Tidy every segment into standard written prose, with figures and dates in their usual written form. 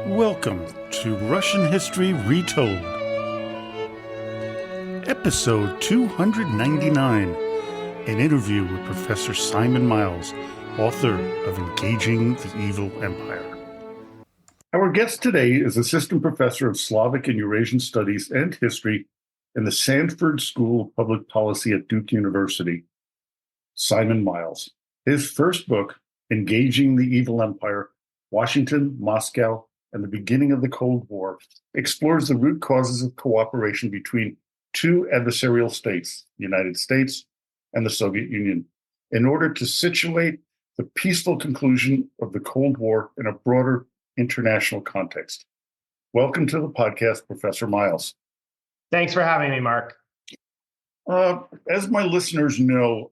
Welcome to Russian History Retold, episode 299, an interview with Professor Simon Miles, author of Engaging the Evil Empire. Our guest today is Assistant Professor of Slavic and Eurasian Studies and History in the Sanford School of Public Policy at Duke University, Simon Miles. His first book, Engaging the Evil Empire, Washington, Moscow, and the Beginning of the Cold War, explores the root causes of cooperation between two adversarial states, the United States and the Soviet Union, in order to situate the peaceful conclusion of the Cold War in a broader international context. Welcome to the podcast, Professor Miles. Thanks for having me, Mark. As my listeners know,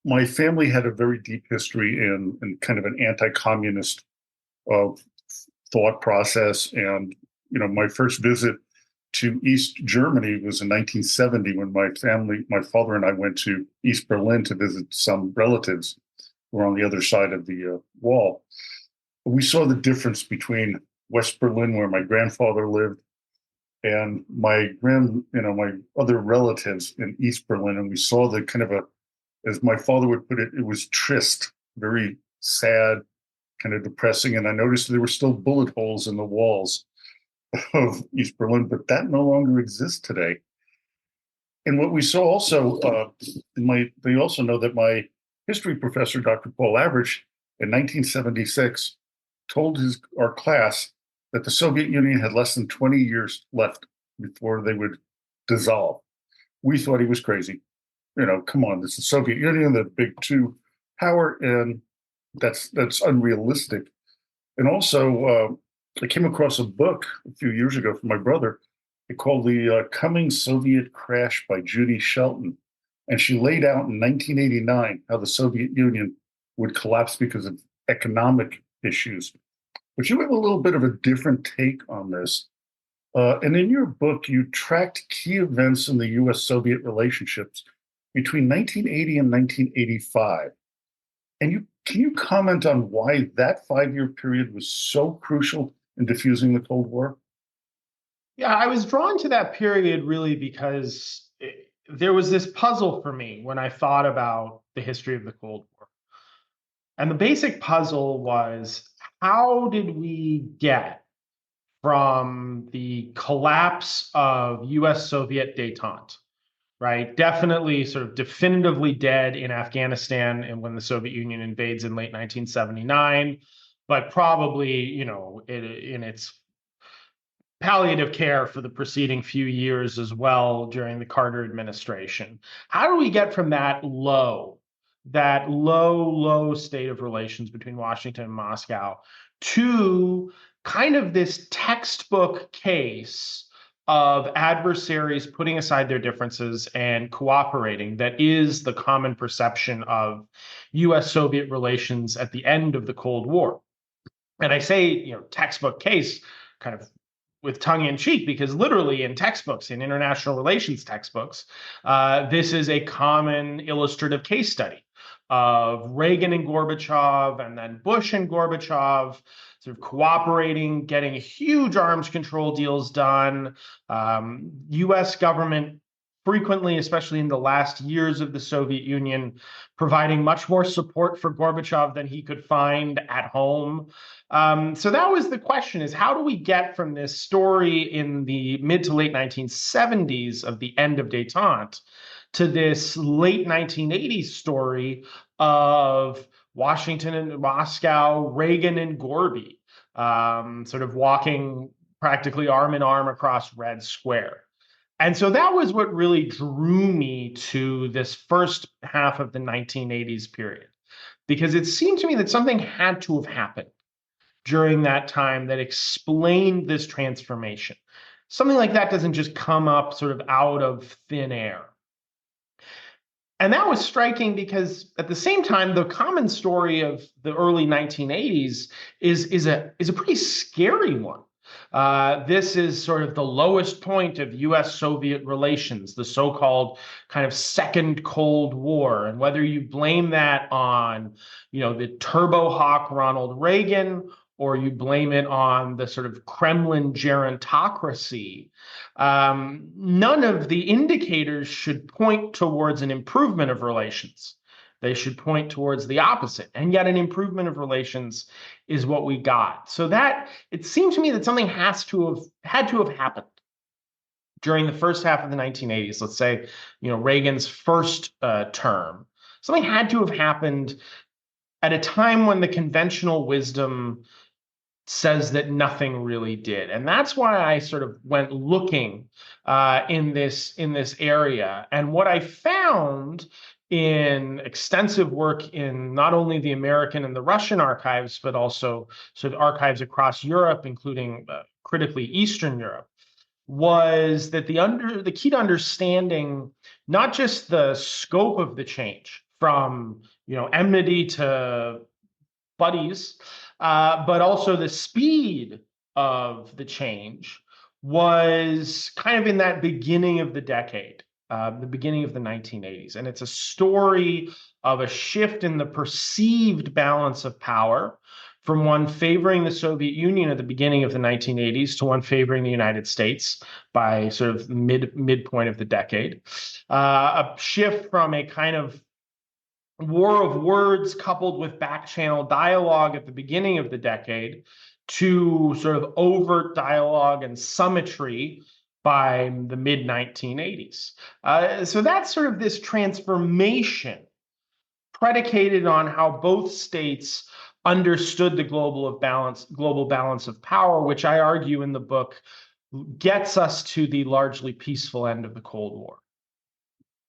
my family had a very deep history in kind of an anti-communist thought process. And, my first visit to East Germany was in 1970 when my father and I went to East Berlin to visit some relatives who were on the other side of the wall. We saw the difference between West Berlin, where my grandfather lived, and my other relatives in East Berlin. And we saw the kind of as my father would put it, it was trist, very sad, kind of depressing. And I noticed there were still bullet holes in the walls of East Berlin, but that no longer exists today. And what we saw also, they also know that my history professor, Dr. Paul Avrich, in 1976, told our class that the Soviet Union had less than 20 years left before they would dissolve. We thought he was crazy. Come on, this is the Soviet Union, the big two power, and that's unrealistic. And also, I came across a book a few years ago from my brother. It called The Coming Soviet Crash by Judy Shelton. And she laid out in 1989 how the Soviet Union would collapse because of economic issues. But you have a little bit of a different take on this. And in your book, you tracked key events in the U.S.-Soviet relationships between 1980 and 1985. And can you comment on why that 5-year period was so crucial in diffusing the Cold War? Yeah, I was drawn to that period really because there was this puzzle for me when I thought about the history of the Cold War. And the basic puzzle was, how did we get from the collapse of US-Soviet détente, right? Definitely sort of definitively dead in Afghanistan and when the Soviet Union invades in late 1979, but probably, in its palliative care for the preceding few years as well during the Carter administration. How do we get from that low state of relations between Washington and Moscow to kind of this textbook case of adversaries putting aside their differences and cooperating that is the common perception of US-Soviet relations at the end of the Cold War? And I say, textbook case kind of with tongue in cheek, because literally in textbooks, in international relations textbooks, this is a common illustrative case study of Reagan and Gorbachev, and then Bush and Gorbachev sort of cooperating, getting huge arms control deals done. U.S. government frequently, especially in the last years of the Soviet Union, providing much more support for Gorbachev than he could find at home. So that was the question, is how do we get from this story in the mid to late 1970s of the end of détente to this late 1980s story of Washington and Moscow, Reagan and Gorby, sort of walking practically arm in arm across Red Square. And so that was what really drew me to this first half of the 1980s period, because it seemed to me that something had to have happened during that time that explained this transformation. Something like that doesn't just come up sort of out of thin air. And that was striking because at the same time, the common story of the early 1980s is a pretty scary one. This is sort of the lowest point of US-Soviet relations, the so-called kind of second Cold War. And whether you blame that on, the turbo hawk Ronald Reagan or you blame it on the sort of Kremlin gerontocracy, none of the indicators should point towards an improvement of relations. They should point towards the opposite. And yet an improvement of relations is what we got. So that it seems to me that something had to have happened during the first half of the 1980s. Let's say, Reagan's first term. Something had to have happened at a time when the conventional wisdom says that nothing really did. And that's why I sort of went looking in this area. And what I found in extensive work in not only the American and the Russian archives, but also sort of archives across Europe, including critically Eastern Europe, was that the key to understanding not just the scope of the change from enmity to buddies, but also the speed of the change was kind of in that beginning of the decade, the beginning of the 1980s. And it's a story of a shift in the perceived balance of power from one favoring the Soviet Union at the beginning of the 1980s to one favoring the United States by sort of midpoint of the decade. A shift from a kind of war of words coupled with back-channel dialogue at the beginning of the decade to sort of overt dialogue and summitry by the mid-1980s. So that's sort of this transformation predicated on how both states understood the global balance of power, which I argue in the book gets us to the largely peaceful end of the Cold War.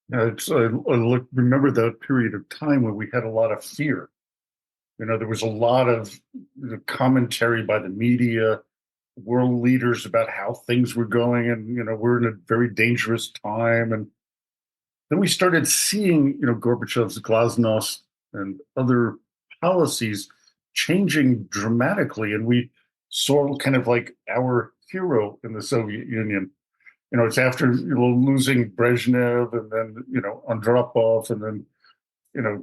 Remember that period of time when we had a lot of fear. There was a lot of commentary by the media, world leaders about how things were going, and we're in a very dangerous time. And then we started seeing, Gorbachev's glasnost and other policies changing dramatically, and we saw kind of like our hero in the Soviet Union. It's after losing Brezhnev and then Andropov and then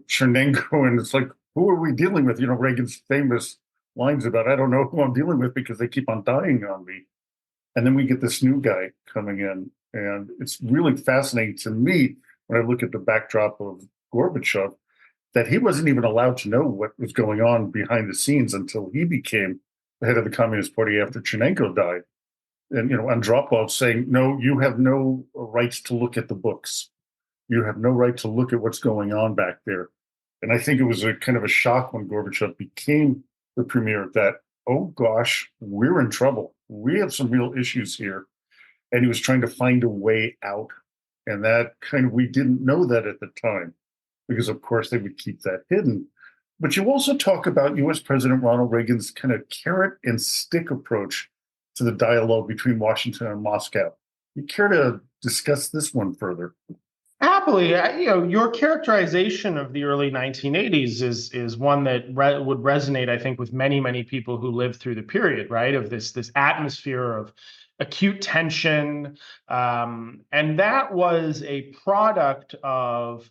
Chernenko, and it's like, who are we dealing with? Reagan's famous lines about, I don't know who I'm dealing with because they keep on dying on me. And then we get this new guy coming in, and it's really fascinating to me when I look at the backdrop of Gorbachev that he wasn't even allowed to know what was going on behind the scenes until he became the head of the Communist Party after Chernenko died. And Andropov saying, no, you have no rights to look at the books. You have no right to look at what's going on back there. And I think it was a kind of a shock when Gorbachev became the premier that, oh gosh, we're in trouble. We have some real issues here. And he was trying to find a way out. And that we didn't know that at the time, because of course they would keep that hidden. But you also talk about US President Ronald Reagan's kind of carrot and stick approach to the dialogue between Washington and Moscow. You care to discuss this one further? Happily, your characterization of the early 1980s is one that would resonate, I think, with many, many people who lived through the period, right? Of this atmosphere of acute tension, and that was a product of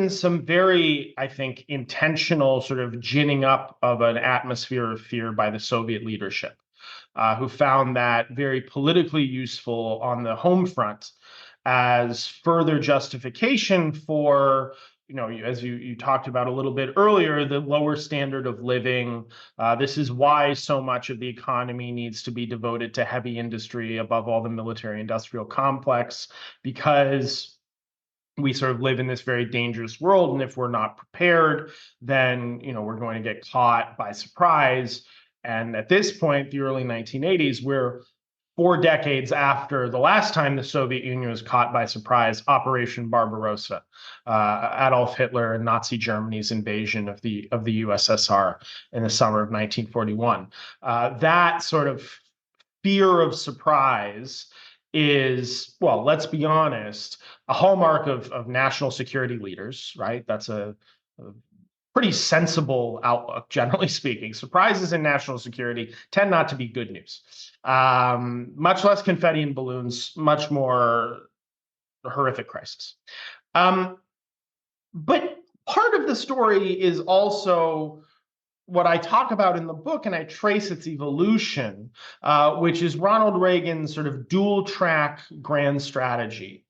some very, I think, intentional sort of ginning up of an atmosphere of fear by the Soviet leadership, who found that very politically useful on the home front as further justification for, as you talked about a little bit earlier, the lower standard of living. This is why so much of the economy needs to be devoted to heavy industry above all the military industrial complex, because we sort of live in this very dangerous world. And if we're not prepared, then, we're going to get caught by surprise. And at this point, the early 1980s, we're 4 decades after the last time the Soviet Union was caught by surprise, Operation Barbarossa, Adolf Hitler and Nazi Germany's invasion of the USSR in the summer of 1941. That sort of fear of surprise is, well, let's be honest, a hallmark of national security leaders, right? That's a pretty sensible outlook, generally speaking. Surprises in national security tend not to be good news. Much less confetti and balloons, much more horrific crisis. But part of the story is also what I talk about in the book, and I trace its evolution, which is Ronald Reagan's sort of dual track grand strategy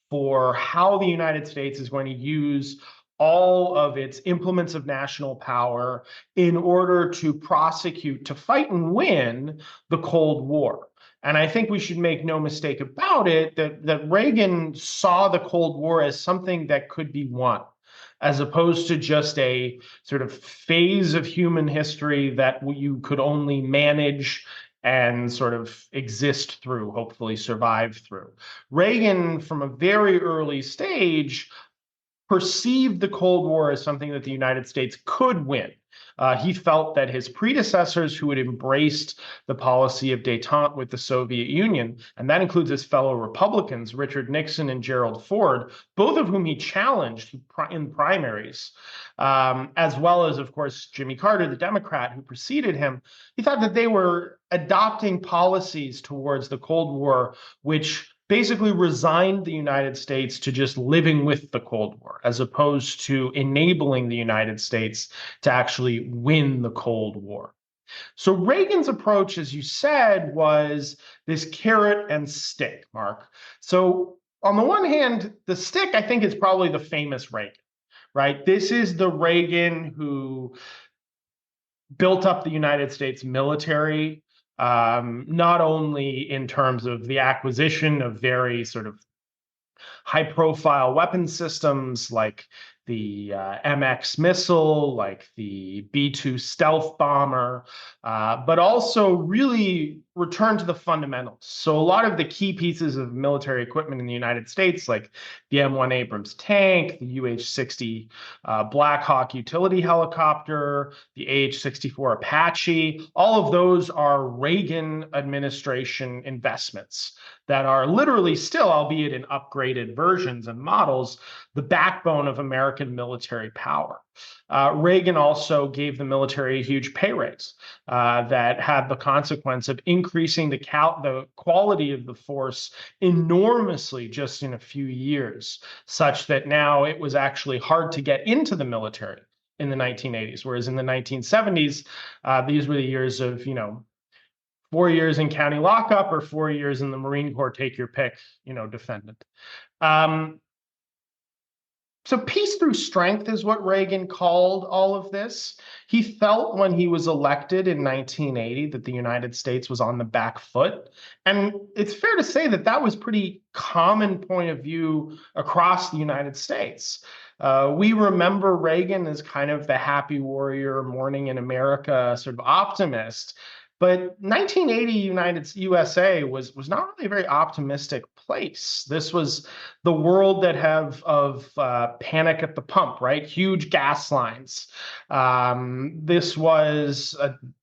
for how the United States is going to use all of its implements of national power in order to prosecute, to fight and win the Cold War. And I think we should make no mistake about it that Reagan saw the Cold War as something that could be won, as opposed to just a sort of phase of human history that you could only manage and sort of exist through, hopefully survive through. Reagan, from a very early stage, perceived the Cold War as something that the United States could win. He felt that his predecessors, who had embraced the policy of détente with the Soviet Union, and that includes his fellow Republicans, Richard Nixon and Gerald Ford, both of whom he challenged in primaries, as well as, of course, Jimmy Carter, the Democrat who preceded him, he thought that they were adopting policies towards the Cold War, which basically resigned the United States to just living with the Cold War, as opposed to enabling the United States to actually win the Cold War. So Reagan's approach, as you said, was this carrot and stick, Mark. So on the one hand, the stick, I think, is probably the famous Reagan, right? This is the Reagan who built up the United States military, not only in terms of the acquisition of very sort of high-profile weapon systems like the MX missile, like the B-2 stealth bomber, but also really return to the fundamentals. So a lot of the key pieces of military equipment in the United States, like the M1 Abrams tank, the UH-60 Black Hawk utility helicopter, the AH-64 Apache, all of those are Reagan administration investments that are literally still, albeit in upgraded versions and models, the backbone of American military power. Reagan also gave the military a huge pay raise that had the consequence of increasing the quality of the force enormously just in a few years, such that now it was actually hard to get into the military in the 1980s, whereas in the 1970s, these were the years of, 4 years in county lockup or 4 years in the Marine Corps, take your pick, defendant. So peace through strength is what Reagan called all of this. He felt when he was elected in 1980 that the United States was on the back foot. And it's fair to say that that was pretty common point of view across the United States. We remember Reagan as kind of the happy warrior, morning in America sort of optimist. But 1980 USA was not really a very optimistic place. This was the world that have of panic at the pump, right? Huge gas lines. This was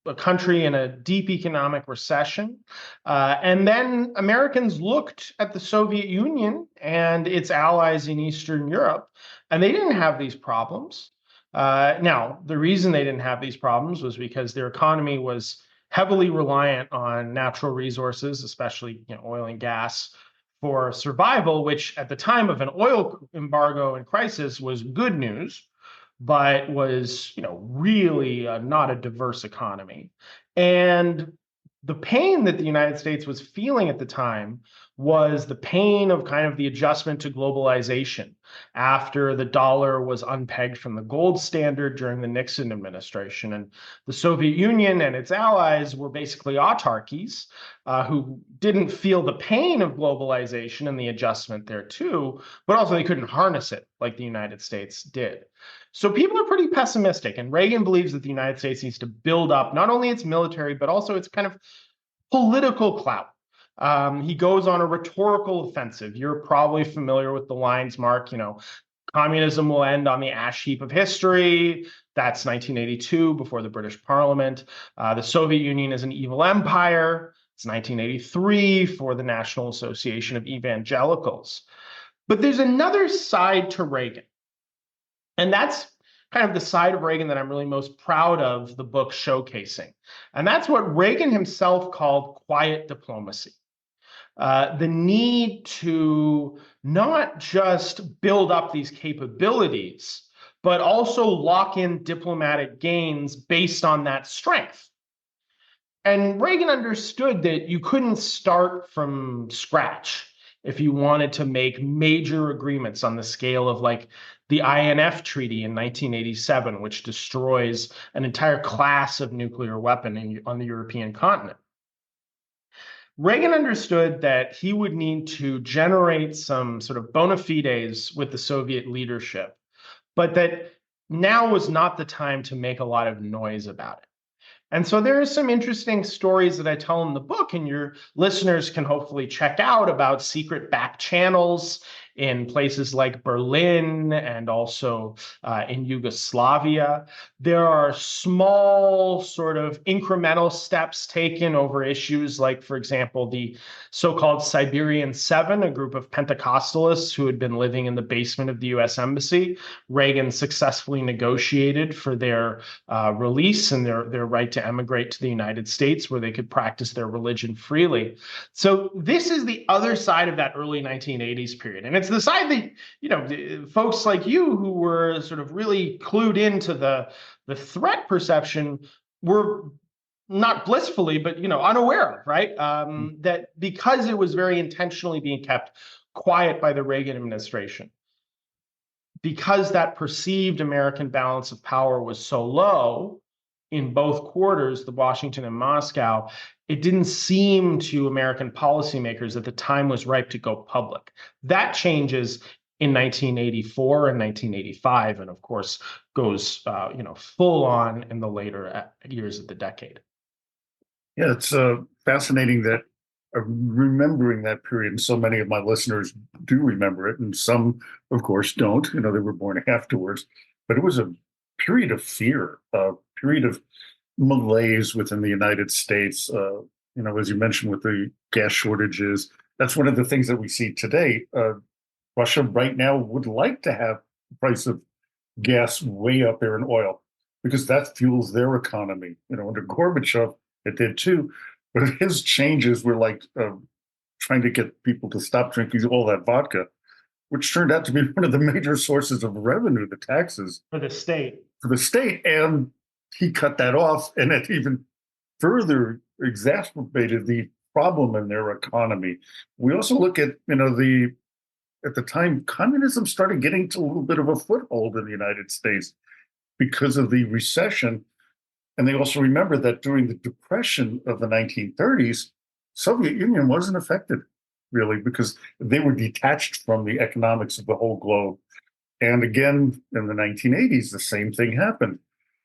a country in a deep economic recession. And then Americans looked at the Soviet Union and its allies in Eastern Europe, and they didn't have these problems. Now, the reason they didn't have these problems was because their economy was heavily reliant on natural resources, especially oil and gas, for survival, which at the time of an oil embargo and crisis was good news, but was really not a diverse economy. And the pain that the United States was feeling at the time was the pain of kind of the adjustment to globalization after the dollar was unpegged from the gold standard during the Nixon administration. And the Soviet Union and its allies were basically autarkies who didn't feel the pain of globalization and the adjustment there too, but also they couldn't harness it like the United States did. So people are pretty pessimistic, and Reagan believes that the United States needs to build up not only its military, but also its kind of political clout. He goes on a rhetorical offensive. You're probably familiar with the lines, Mark, communism will end on the ash heap of history. That's 1982, before the British Parliament. The Soviet Union is an evil empire. It's 1983 for the National Association of Evangelicals. But there's another side to Reagan. And that's kind of the side of Reagan that I'm really most proud of the book showcasing. And that's what Reagan himself called quiet diplomacy. The need to not just build up these capabilities, but also lock in diplomatic gains based on that strength. And Reagan understood that you couldn't start from scratch if you wanted to make major agreements on the scale of like the INF Treaty in 1987, which destroys an entire class of nuclear weapon on the European continent. Reagan understood that he would need to generate some sort of bona fides with the Soviet leadership, but that now was not the time to make a lot of noise about it. And so there are some interesting stories that I tell in the book, and your listeners can hopefully check out about secret back channels in places like Berlin and also in Yugoslavia. There are small sort of incremental steps taken over issues like, for example, the so-called Siberian Seven, a group of Pentecostalists who had been living in the basement of the U.S. Embassy. Reagan successfully negotiated for their release and their right to emigrate to the United States, where they could practice their religion freely. So this is the other side of that early 1980s period. And it's the side that, folks like you who were sort of really clued into the threat perception were not blissfully, but, unaware of, right? That because it was very intentionally being kept quiet by the Reagan administration, because that perceived American balance of power was so low in both quarters, the Washington and Moscow, it didn't seem to American policymakers that the time was ripe to go public. That changes in 1984 and 1985, and of course goes full on in the later years of the decade. Yeah, it's fascinating that remembering that period, and so many of my listeners do remember it, and some, of course, don't. They were born afterwards. But it was a period of fear, a period of malaise within the United States. As you mentioned, with the gas shortages, that's one of the things that we see today. Russia right now would like to have the price of gas way up there in oil because that fuels their economy. Under Gorbachev, it did too. But his changes were like trying to get people to stop drinking all that vodka, which turned out to be one of the major sources of revenue, the taxes. For the state. And he cut that off, and it even further exacerbated the problem in their economy. We also look at, at the time, communism started getting to a little bit of a foothold in the United States because of the recession. And they also remember that during the Depression of the 1930s, Soviet Union wasn't affected really because they were detached from the economics of the whole globe. And again, in the 1980s, the same thing happened.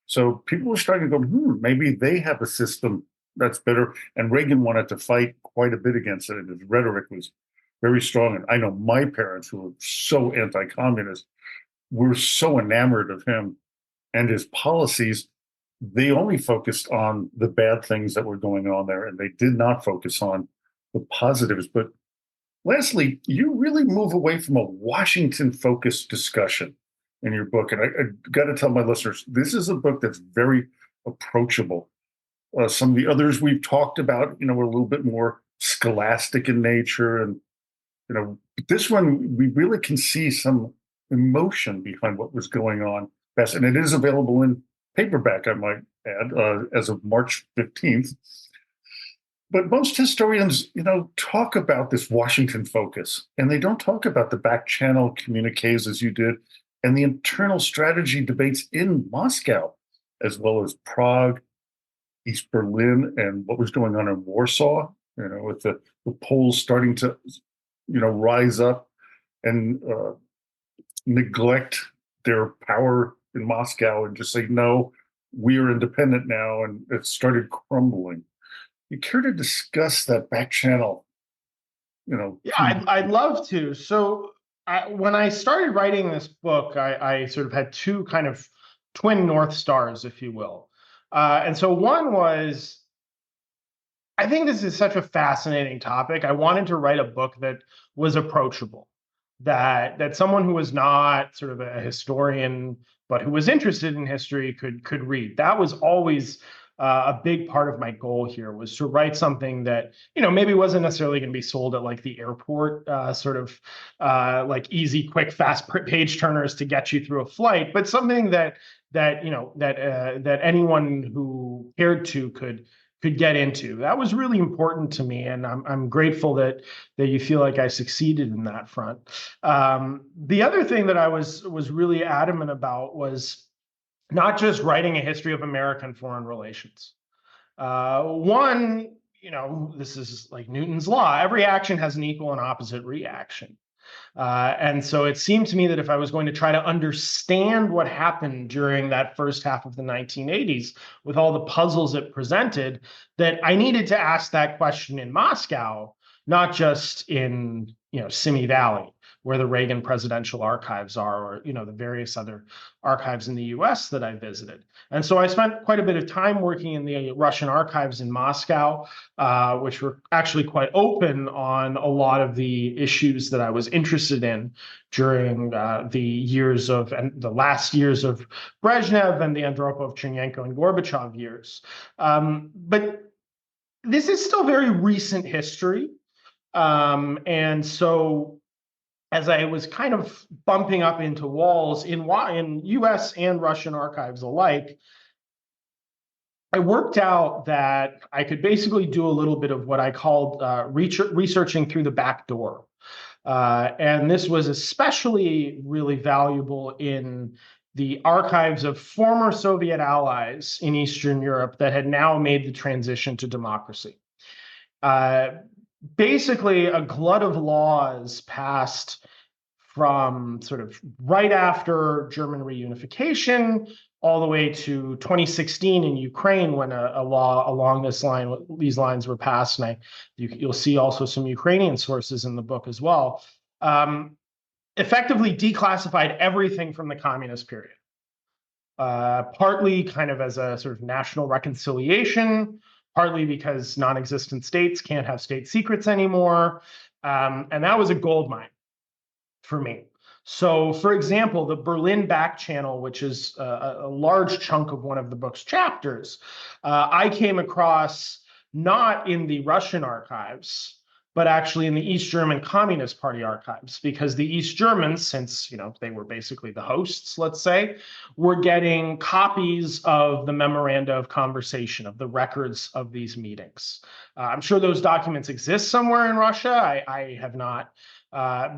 So people were starting to go, maybe they have a system that's better. And Reagan wanted to fight quite a bit against it. And his rhetoric was very strong. And I know my parents, who were so anti-communist, were so enamored of him and his policies. They only focused on the bad things that were going on there, and they did not focus on the positives. But lastly, you really move away from a Washington-focused discussion in your book. And I got to tell my listeners, this is a book that's very approachable. Some of the others we've talked about, were a little bit more scholastic in nature. And, this one, we really can see some emotion behind what was going on. And it is available in paperback, I might add, as of March 15th. But most historians, talk about this Washington focus, and they don't talk about the back channel communiques as you did, and the internal strategy debates in Moscow, as well as Prague, East Berlin, and what was going on in Warsaw, with the Poles starting to, rise up and neglect their power in Moscow and just say, no, we are independent now, and it started crumbling. You care to discuss that back channel? Yeah, I'd love to. So when I started writing this book, I sort of had two kind of twin North Stars, if you will. And so one was, I think this is such a fascinating topic. I wanted to write a book that was approachable, that someone who was not sort of a historian, but who was interested in history could read. That was always a big part of my goal here was to write something that, maybe wasn't necessarily going to be sold at like the airport, like easy, quick, fast page turners to get you through a flight, but something that anyone who cared to could get into. That was really important to me, and I'm grateful that you feel like I succeeded in that front. The other thing that I was really adamant about was not just writing a history of American foreign relations. One, this is like Newton's law: every action has an equal and opposite reaction. And so it seemed to me that if I was going to try to understand what happened during that first half of the 1980s with all the puzzles it presented, that I needed to ask that question in Moscow, not just in Simi Valley, where the Reagan Presidential Archives are, or the various other archives in the U.S. that I visited. And so I spent quite a bit of time working in the Russian archives in Moscow, which were actually quite open on a lot of the issues that I was interested in during the last years of Brezhnev and the Andropov, Chernenko, and Gorbachev years. But this is still very recent history. And so as I was kind of bumping up into walls in US and Russian archives alike, I worked out that I could basically do a little bit of what I called researching through the back door. And this was especially really valuable in the archives of former Soviet allies in Eastern Europe that had now made the transition to democracy. Basically, a glut of laws passed from sort of right after German reunification all the way to 2016 in Ukraine, when a law along these lines were passed. And you'll see also some Ukrainian sources in the book as well. Effectively declassified everything from the communist period, partly kind of as a sort of national reconciliation, partly because non-existent states can't have state secrets anymore. And that was a goldmine for me. So, for example, the Berlin back channel, which is a large chunk of one of the book's chapters, I came across not in the Russian archives, but actually in the East German Communist Party archives, because the East Germans, since they were basically the hosts, let's say, were getting copies of the memoranda of conversation, of the records of these meetings. I'm sure those documents exist somewhere in Russia. I have not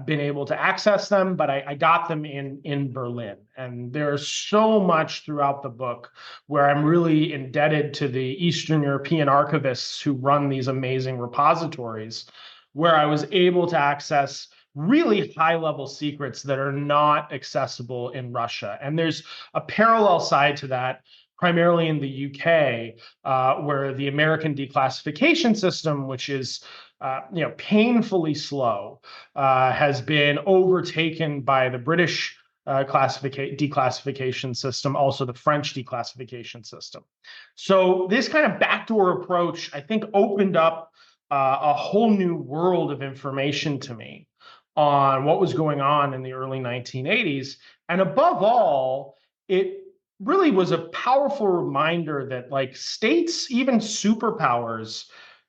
been able to access them, but I got them in Berlin. And there's so much throughout the book where I'm really indebted to the Eastern European archivists who run these amazing repositories, where I was able to access really high-level secrets that are not accessible in Russia. And there's a parallel side to that, primarily in the UK, where the American declassification system, which is painfully slow, has been overtaken by the British declassification system, also the French declassification system. So this kind of backdoor approach, I think, opened up a whole new world of information to me on what was going on in the early 1980s. And above all, it really was a powerful reminder that, like, states, even superpowers,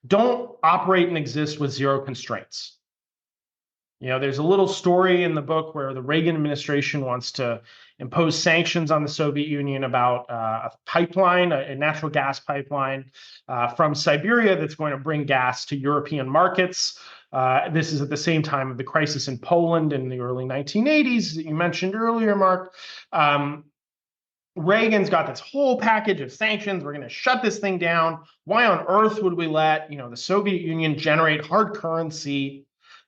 don't operate and exist with zero constraints. There's a little story in the book where the Reagan administration wants to impose sanctions on the Soviet Union about a pipeline, a natural gas pipeline from Siberia that's going to bring gas to European markets. This is at the same time of the crisis in Poland in the early 1980s that you mentioned earlier, Mark. Reagan's got this whole package of sanctions. We're going to shut this thing down. Why on earth would we let the Soviet Union generate hard currency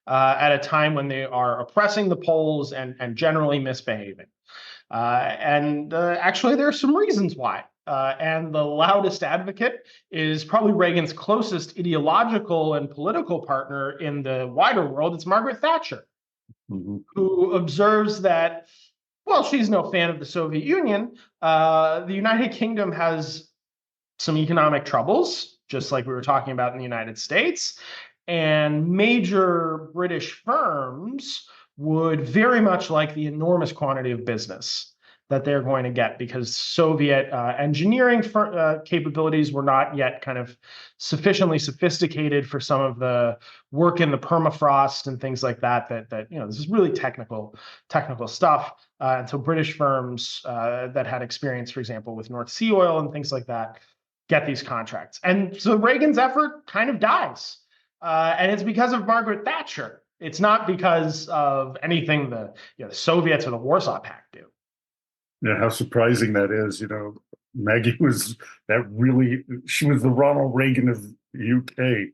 at a time when they are oppressing the Poles and generally misbehaving? Actually, there are some reasons why. And the loudest advocate is probably Reagan's closest ideological and political partner in the wider world. It's Margaret Thatcher, who observes that, well, she's no fan of the Soviet Union. The United Kingdom has some economic troubles, just like we were talking about in the United States. And major British firms would very much like the enormous quantity of business that they're going to get, because Soviet engineering capabilities were not yet kind of sufficiently sophisticated for some of the work in the permafrost and things like that. This is really technical stuff. And so British firms that had experience, for example, with North Sea oil and things like that, get these contracts. And so Reagan's effort kind of dies. And it's because of Margaret Thatcher. It's not because of anything the Soviets or the Warsaw Pact do. Yeah, how surprising that is. Maggie was she was the Ronald Reagan of the UK,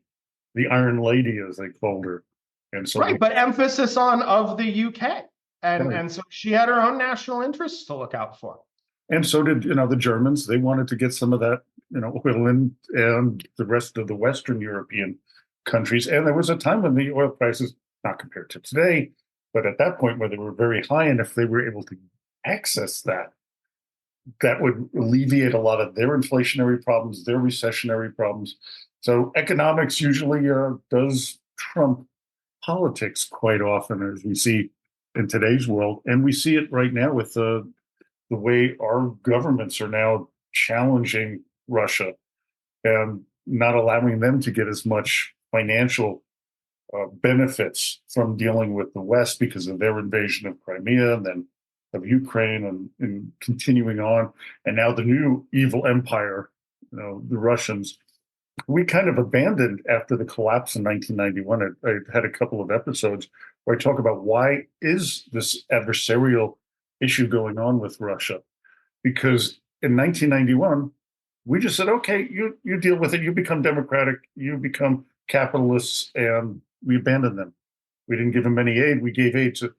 the Iron Lady, as they called her. And so, right, but emphasis on of the UK. And, right. And so she had her own national interests to look out for. And so did, the Germans. They wanted to get some of that, oil in, and the rest of the Western European countries. And there was a time when the oil prices, not compared to today, but at that point where they were very high, and if they were able to access that would alleviate a lot of their inflationary problems, their recessionary problems. So economics usually does trump politics quite often, as we see in today's world. And we see it right now with the way our governments are now challenging Russia and not allowing them to get as much financial benefits from dealing with the West because of their invasion of Crimea and then of Ukraine and continuing on. And now the new evil empire, the Russians, we kind of abandoned after the collapse in 1991. I had a couple of episodes where I talk about why is this adversarial issue going on with Russia? Because in 1991, we just said, okay, you deal with it. You become democratic. You become capitalists, and we abandoned them. We didn't give them any aid. We gave aid to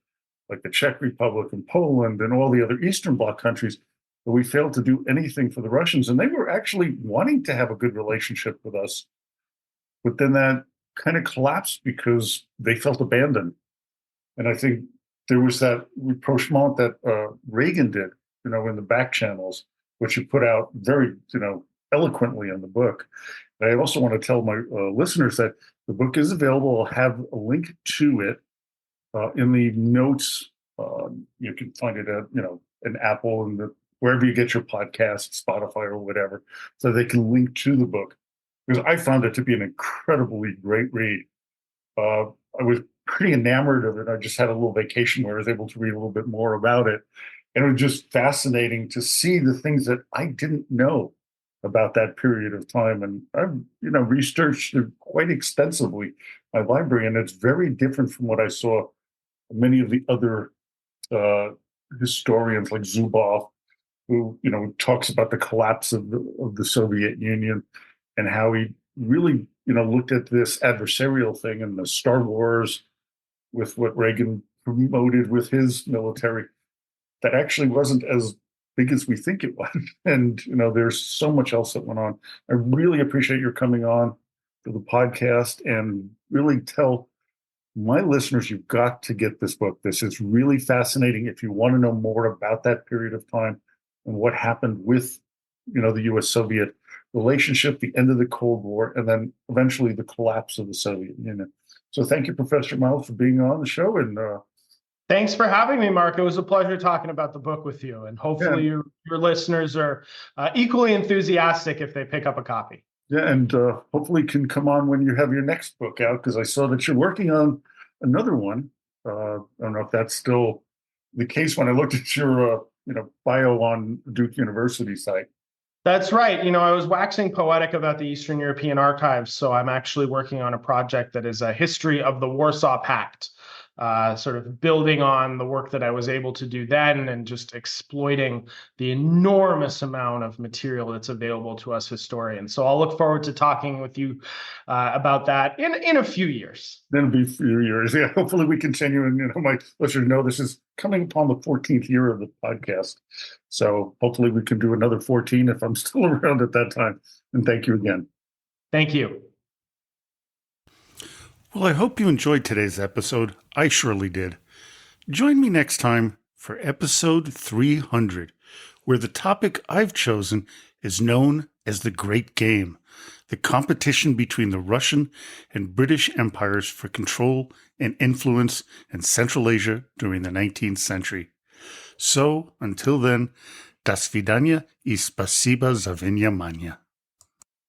like the Czech Republic and Poland and all the other Eastern Bloc countries, but we failed to do anything for the Russians. And they were actually wanting to have a good relationship with us. But then that kind of collapsed because they felt abandoned. And I think there was that rapprochement that Reagan did, in the back channels, which he put out very, eloquently in the book. And I also want to tell my listeners that the book is available. I'll have a link to it in the notes. You can find it at, an Apple and wherever you get your podcast, Spotify or whatever, so they can link to the book. Because I found it to be an incredibly great read. I was pretty enamored of it. I just had a little vacation where I was able to read a little bit more about it. And it was just fascinating to see the things that I didn't know about that period of time. And I've, researched it quite extensively, my library, and it's very different from what I saw many of the other historians like Zuboff, who, talks about the collapse of the Soviet Union and how he really, looked at this adversarial thing and the Star Wars with what Reagan promoted with his military that actually wasn't as big as we think it was. And, there's so much else that went on. I really appreciate your coming on to the podcast and really tell my listeners, you've got to get this book. This is really fascinating. If you want to know more about that period of time and what happened with, the U.S.-Soviet relationship, the end of the Cold War, and then eventually the collapse of the Soviet Union. So thank you, Professor Miles, for being on the show. And thanks for having me, Mark. It was a pleasure talking about the book with you. And hopefully your listeners are equally enthusiastic if they pick up a copy. Yeah, and hopefully can come on when you have your next book out, because I saw that you're working on another one. I don't know if that's still the case when I looked at your bio on Duke University site. That's right. I was waxing poetic about the Eastern European archives, so I'm actually working on a project that is a history of the Warsaw Pact, sort of building on the work that I was able to do then and just exploiting the enormous amount of material that's available to us historians. So I'll look forward to talking with you about that in a few years. Then it'll be a few years. Yeah, hopefully we continue. And, my listeners know this is coming upon the 14th year of the podcast. So hopefully we can do another 14 if I'm still around at that time. And thank you again. Thank you. Well, I hope you enjoyed today's episode. I surely did. Join me next time for episode 300, where the topic I've chosen is known as the Great Game, the competition between the Russian and British empires for control and influence in Central Asia during the 19th century. So, until then, das vidania y spasiba za vнимание.